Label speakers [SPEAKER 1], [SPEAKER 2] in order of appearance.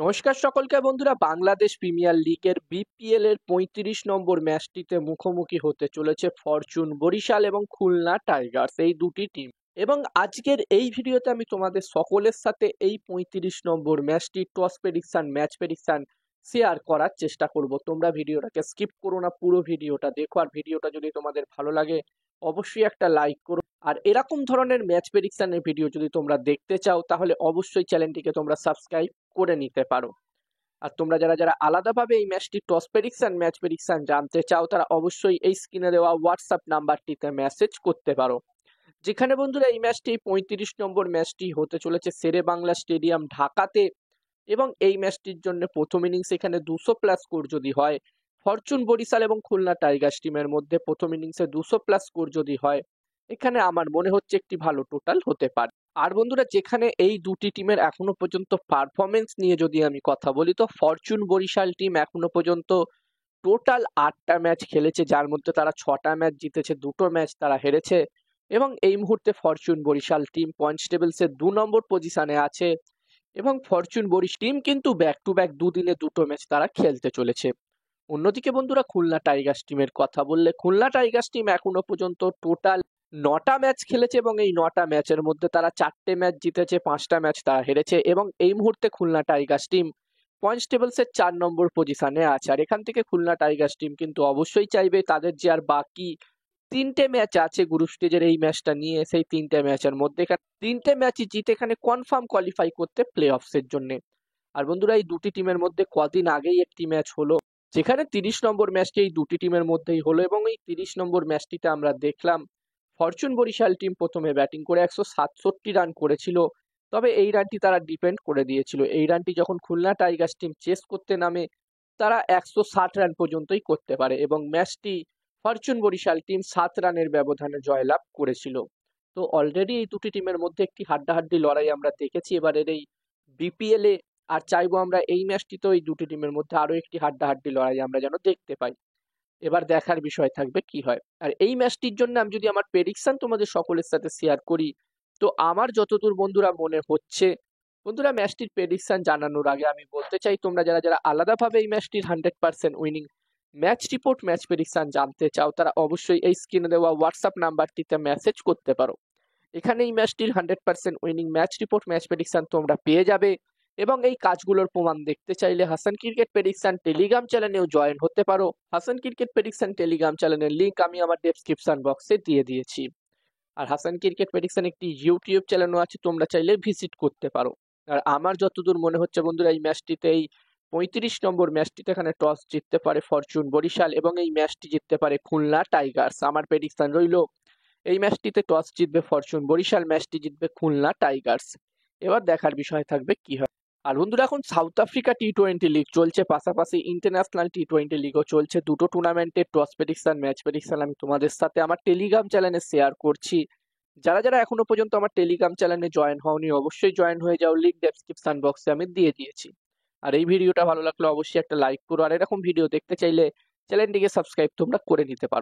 [SPEAKER 1] নমস্কার সকলকে বন্ধুরা, বাংলাদেশ প্রিমিয়ার লিগের বিপিএল এর ৩৫ নম্বর ম্যাচটিতে মুখোমুখি হতে চলেছে ফরচুন বরিশাল এবং খুলনা টাইগার্স, এই দুটি টিম। এবং আজকের এই ভিডিওতে আমি তোমাদের সকলের সাথে এই ৩৫ নম্বর ম্যাচটি toss prediction, match prediction share করার চেষ্টা করব। তোমরা ভিডিওটাকে স্কিপ করো না, পুরো ভিডিওটা দেখো। আর ভিডিওটা যদি তোমাদের ভালো লাগে অবশ্যই একটা লাইক করো। আর এরকম ধরনের ম্যাচ প্রেডিকশনের ভিডিও যদি তোমরা দেখতে চাও তাহলে অবশ্যই চ্যানেলটিকে তোমরা সাবস্ক্রাইব করে নিতে পারো। আর তোমরা যারা যারা আলাদাভাবে এই ম্যাচটি টস প্রেডিকশন, ম্যাচ প্রেডিকশন জানতে চাও তারা অবশ্যই এই স্ক্রিনে দেওয়া হোয়াটসঅ্যাপ নাম্বারটিতে মেসেজ করতে পারো। যেখানে বন্ধুরা এই ম্যাচটি ৩৫ নম্বর ম্যাচটি হতে চলেছে শেরে বাংলা স্টেডিয়াম ঢাকাতে। এবং এই ম্যাচটির জন্য প্রথম ইনিংস এখানে 200+ স্কোর যদি হয়, ফরচুন বরিশাল এবং খুলনা টাইগার্স টিমের মধ্যে প্রথম ইনিংসে 200+ স্কোর যদি হয়, এখানে আমার মনে হচ্ছে একটি ভালো টোটাল হতে পারে। আর বন্ধুরা, যেখানে এই দুটি টিমের এখনো পর্যন্ত পারফরমেন্স নিয়ে যদি আমি কথা বলি, তো ফরচুন বরিশাল টিম এখনো পর্যন্ত টোটাল 8টা ম্যাচ খেলেছে, যার মধ্যে তারা 6টা ম্যাচ জিতেছে, 2টো ম্যাচ তারা হেরেছে। এবং এই মুহূর্তে ফরচুন বরিশাল টিম পয়েন্টস টেবিলসে 2 নম্বর পজিশনে আছে। এবং ফরচুন বরিশ টিম কিন্তু ব্যাক টু ব্যাক দুদিনে 2টো ম্যাচ তারা খেলতে চলেছে। অন্যদিকে বন্ধুরা, খুলনা টাইগার্স টিমের কথা বললে, খুলনা টাইগার্স টিম এখনো পর্যন্ত টোটাল 9টা ম্যাচ খেলেছে এবং এই 9টা ম্যাচের মধ্যে তারা 4টে ম্যাচ জিতেছে, 5টা ম্যাচ তারা হেরেছে। এবং এই মুহূর্তে খুলনা টাইগার্স টিম পয়েন্টস টেবিলসের 4 নম্বর পজিশনে আছে। আর এখান থেকে খুলনা টাইগার্স টিম কিন্তু অবশ্যই চাইবে তাদের যে আর বাকি 3টে ম্যাচ আছে গ্রুপ স্টেজের, এই ম্যাচটা নিয়ে সেই 3টে ম্যাচের মধ্যে 3টে ম্যাচই জিতে এখানে কনফার্ম কোয়ালিফাই করতে প্লে অফসের জন্য। আর বন্ধুরা, এই দুটি টিমের মধ্যে কদিন আগেই একটি ম্যাচ হলো, যেখানে 30 নম্বর ম্যাচটি এই দুটি টিমের মধ্যেই হলো। এবং এই 30 নম্বর ম্যাচটিতে আমরা দেখলাম ফরচুন বরিশাল টিম প্রথমে ব্যাটিং করে 167 রান করেছিল, তবে এই রানটি তারা ডিপেন্ড করে দিয়েছিল। এই রানটি যখন খুলনা টাইগার্স টিম চেস করতে নামে তারা 160 রান পর্যন্তই করতে পারে এবং ম্যাচটি ফরচুন বরিশাল টিম 7 রানের ব্যবধানে জয়লাভ করেছিল। তো অলরেডি এই দুটি টিমের মধ্যে একটি হাড্ডাহাড্ডি লড়াই আমরা দেখেছি এবারের এই বিপিএল এ। আর চাইবো আমরা এই ম্যাচটিতেও এই দুটি টিমের মধ্যে আরো একটি হাড্ডাহাড্ডি লড়াই আমরা যেন দেখতে পাই। এবার দেখার বিষয় থাকবে কি হয়। আর এই ম্যাচটির জন্য আমি যদি আমার প্রেডিকশন তোমাদের সকলের সাথে শেয়ার করি, তো আমার যতদূর বন্ধুরা মনে হচ্ছে, বন্ধুরা ম্যাচটির প্রেডিকশন জানানোর আগে আমি বলতে চাই, তোমরা যারা যারা আলাদাভাবে এই ম্যাচটির 100% winning match report, match prediction জানতে চাও তারা অবশ্যই এই স্ক্রিনে দেওয়া হোয়াটসঅ্যাপ নাম্বারটিতে মেসেজ করতে পারো। এখানে এই ম্যাচটির 100% winning match report, match prediction তোমরা পেয়ে যাবে। এবং এই কাজগুলোর প্রমাণ দেখতে চাইলে হাসান ক্রিকেট প্রেডিকশন টেলিগ্রাম চ্যানেলেও জয়েন হতে পারো। হাসান ক্রিকেট প্রেডিকশন টেলিগ্রাম চ্যানেলের লিংক আমি আমার ডেসক্রিপশন বক্সে দিয়ে দিয়েছি। আর হাসান ক্রিকেট প্রেডিকশন একটি ইউটিউব চ্যানেলও আছে, তোমরা চাইলে ভিজিট করতে পারো। আর আমার যতদূর মনে হচ্ছে বন্ধুরা, এই ম্যাচটিতে, এই 35 নম্বর ম্যাচটিতে এখানে টস জিততে পারে ফরচুন বরিশাল এবং এই ম্যাচটি জিততে পারে খুলনা টাইগার্স। আমার প্রেডিকশন রইল এই ম্যাচটিতে টস জিতবে ফরচুন বরিশাল, ম্যাচটি জিতবে খুলনা টাইগার্স। এবার দেখার বিষয় থাকবে কি হয়। আর বন্ধুরা, এখন সাউথ আফ্রিকা টি-20 লিগ চলছে, পাশাপাশি ইন্টারন্যাশনাল টি-20 লিগও চলছে। দুটো টুর্নামেন্টের টস প্রেডিকশন, ম্যাচ প্রেডিকশন আমি তোমাদের সাথে আমার টেলিগ্রাম চ্যানেলে শেয়ার করছি। যারা যারা এখনো পর্যন্ত আমার টেলিগ্রাম চ্যানেলে জয়েন হওনি অবশ্যই জয়েন হয়ে যাও, লিংক ডেসক্রিপশন বক্সে আমি দিয়ে দিয়েছি। আর এই ভিডিওটা ভালো লাগলে অবশ্যই একটা লাইক করো। আর এরকম ভিডিও দেখতে চাইলে চ্যানেলটিকে সাবস্ক্রাইব তোমরা করে নিতে পারো।